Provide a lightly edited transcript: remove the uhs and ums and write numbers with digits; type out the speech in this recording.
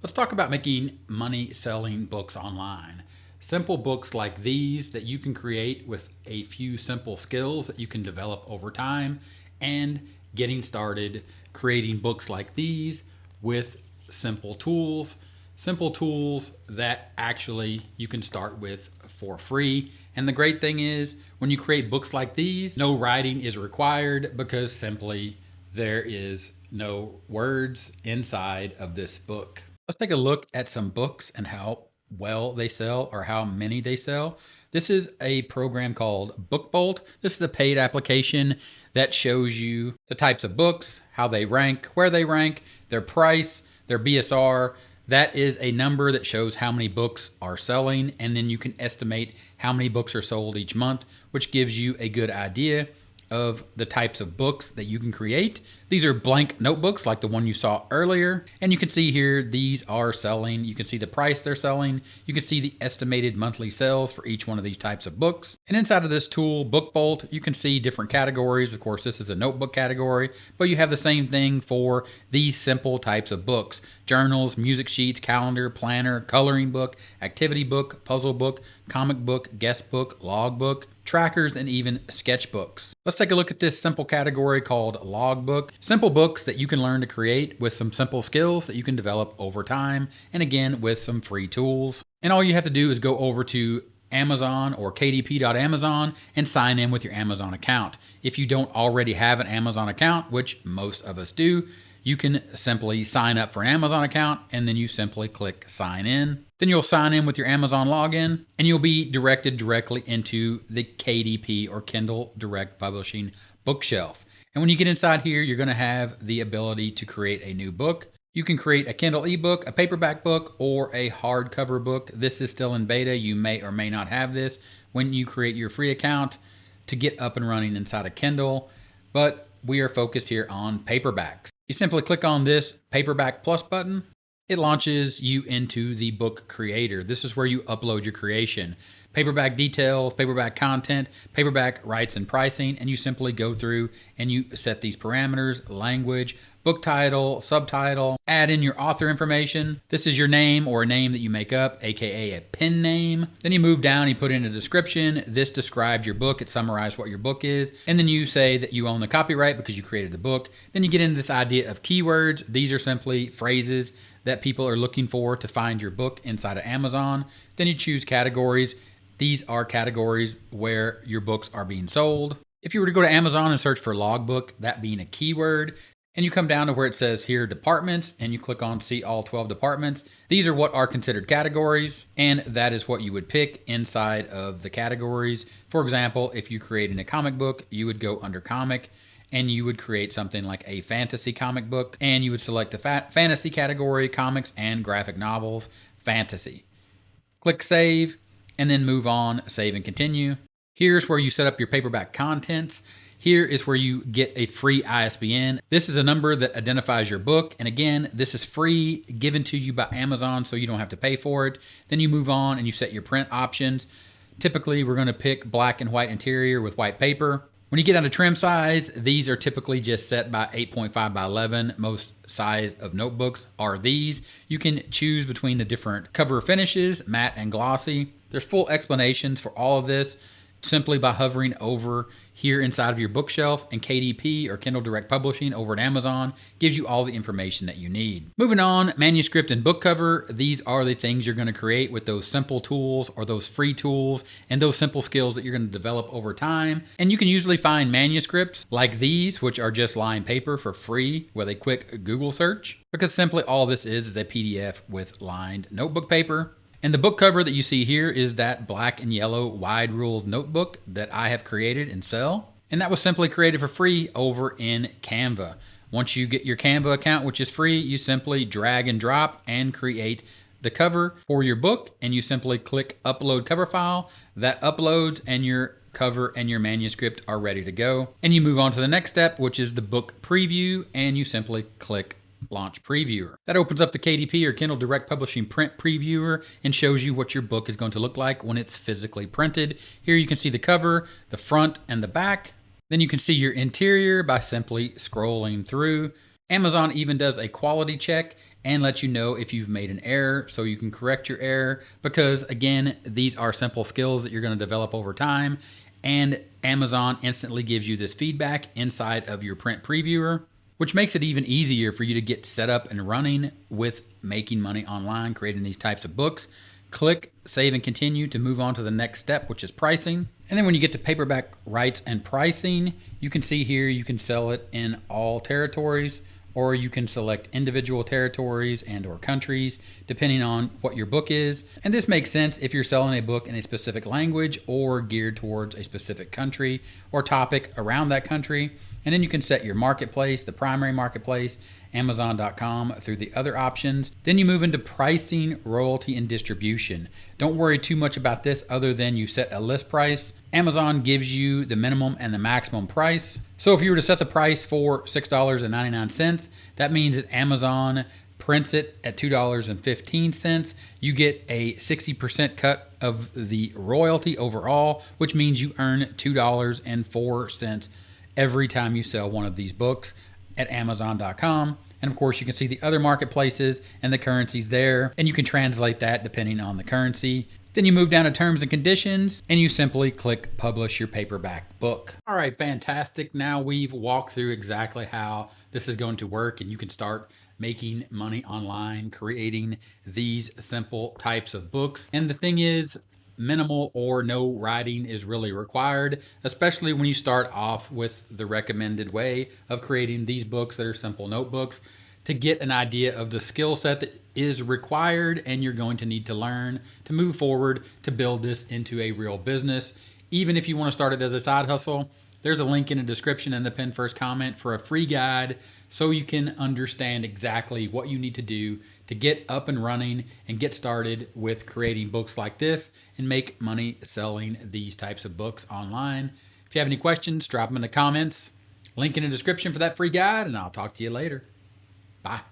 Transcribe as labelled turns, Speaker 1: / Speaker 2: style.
Speaker 1: Let's talk about making money selling books online. Simple books like these that you can create with a few simple skills that you can develop over time, and getting started creating books like these with simple tools that actually you can start with for free. And the great thing is, when you create books like these, no writing is required because simply there is no words inside of this book. Let's take a look at some books and how well they sell or how many they sell. This is a program called BookBolt. This is a paid application that shows you the types of books, how they rank, where they rank, their price, their BSR. That is a number that shows how many books are selling, and then you can estimate how many books are sold each month, which gives you a good idea of the types of books that you can create. These are blank notebooks like the one you saw earlier. And you can see here, these are selling. You can see the price they're selling. You can see the estimated monthly sales for each one of these types of books. And inside of this tool, BookBolt, you can see different categories. Of course, this is a notebook category, but you have the same thing for these simple types of books: journals, music sheets, calendar, planner, coloring book, activity book, puzzle book, comic book, guest book, log book, trackers, and even sketchbooks. Let's take a look at this simple category called logbook. Simple books that you can learn to create with some simple skills that you can develop over time, and again with some free tools. And all you have to do is go over to Amazon or kdp.amazon and sign in with your Amazon account. If you don't already have an Amazon account, which most of us do, you can simply sign up for an Amazon account, and then you simply click sign in. Then you'll sign in with your Amazon login, and you'll be directed directly into the KDP or Kindle Direct Publishing bookshelf. And when you get inside here, you're going to have the ability to create a new book. You can create a Kindle ebook, a paperback book, or a hardcover book. This is still in beta. You may or may not have this when you create your free account to get up and running inside of Kindle, but we are focused here on paperbacks. You simply click on this Paperback Plus button. It launches you into the book creator. This is where you upload your creation. Paperback details, paperback content, paperback rights and pricing, and you simply go through and you set these parameters: language, book title, subtitle, add in your author information. This is your name or a name that you make up, aka a pen name. Then you move down, you put in a description. This describes your book, it summarizes what your book is, and then you say that you own the copyright because you created the book. Then you get into this idea of keywords. These are simply phrases that people are looking for to find your book inside of Amazon. Then you choose categories. These are categories where your books are being sold. If you were to go to Amazon and search for logbook, that being a keyword, and you come down to where it says here departments, and you click on see all 12 departments, these are what are considered categories, and that is what you would pick inside of the categories. For example, if you created a comic book, you would go under comic, and you would create something like a fantasy comic book, and you would select the fantasy category, comics and graphic novels, fantasy. Click save, and then move on, save and continue. Here's where you set up your paperback contents. Here is where you get a free ISBN. This is a number that identifies your book. And again, this is free, given to you by Amazon, so you don't have to pay for it. Then you move on and you set your print options. Typically, we're going to pick black and white interior with white paper. When you get down to trim size, these are typically just set by 8.5 by 11. Most size of notebooks are these. You can choose between the different cover finishes, matte and glossy. There's full explanations for all of this simply by hovering over here inside of your bookshelf, and KDP or Kindle Direct Publishing over at Amazon gives you all the information that you need. Moving on, manuscript and book cover. These are the things you're going to create with those simple tools or those free tools and those simple skills that you're going to develop over time. And you can usually find manuscripts like these, which are just lined paper for free with a quick Google search, because simply all this is a PDF with lined notebook paper. And the book cover that you see here is that black and yellow wide ruled notebook that I have created and sell. And that was simply created for free over in Canva. Once you get your Canva account, which is free, you simply drag and drop and create the cover for your book. And you simply click upload cover file. That uploads and your cover and your manuscript are ready to go. And you move on to the next step, which is the book preview. And you simply click Launch Previewer. That opens up the KDP or Kindle Direct Publishing Print Previewer and shows you what your book is going to look like when it's physically printed. Here you can see the cover, the front, and the back. Then you can see your interior by simply scrolling through. Amazon even does a quality check and let you know if you've made an error so you can correct your error, because again, these are simple skills that you're going to develop over time, and Amazon instantly gives you this feedback inside of your print previewer, which makes it even easier for you to get set up and running with making money online, creating these types of books. Click Save and Continue to move on to the next step, which is pricing. And then when you get to paperback rights and pricing, you can see here you can sell it in all territories, or you can select individual territories and or countries depending on what your book is. And this makes sense if you're selling a book in a specific language or geared towards a specific country or topic around that country. And then you can set your marketplace, the primary marketplace, Amazon.com, through the other options. Then you move into pricing, royalty, and distribution. Don't worry too much about this other than you set a list price. Amazon gives you the minimum and the maximum price. So if you were to set the price for $6.99, that means that Amazon prints it at $2.15. You get a 60% cut of the royalty overall, which means you earn $2.04 every time you sell one of these books at Amazon.com. And of course, you can see the other marketplaces and the currencies there, and you can translate that depending on the currency. Then you move down to terms and conditions, and you simply click publish your paperback book. All right, fantastic. Now we've walked through exactly how this is going to work, and you can start making money online, creating these simple types of books. And the thing is, minimal or no writing is really required, especially when you start off with the recommended way of creating these books that are simple notebooks, to get an idea of the skill set that is required and you're going to need to learn to move forward to build this into a real business. Even if you want to start it as a side hustle, there's a link in the description and the pinned first comment for a free guide so you can understand exactly what you need to do to get up and running and get started with creating books like this and make money selling these types of books online. If you have any questions, drop them in the comments. Link in the description for that free guide, and I'll talk to you later. Bye.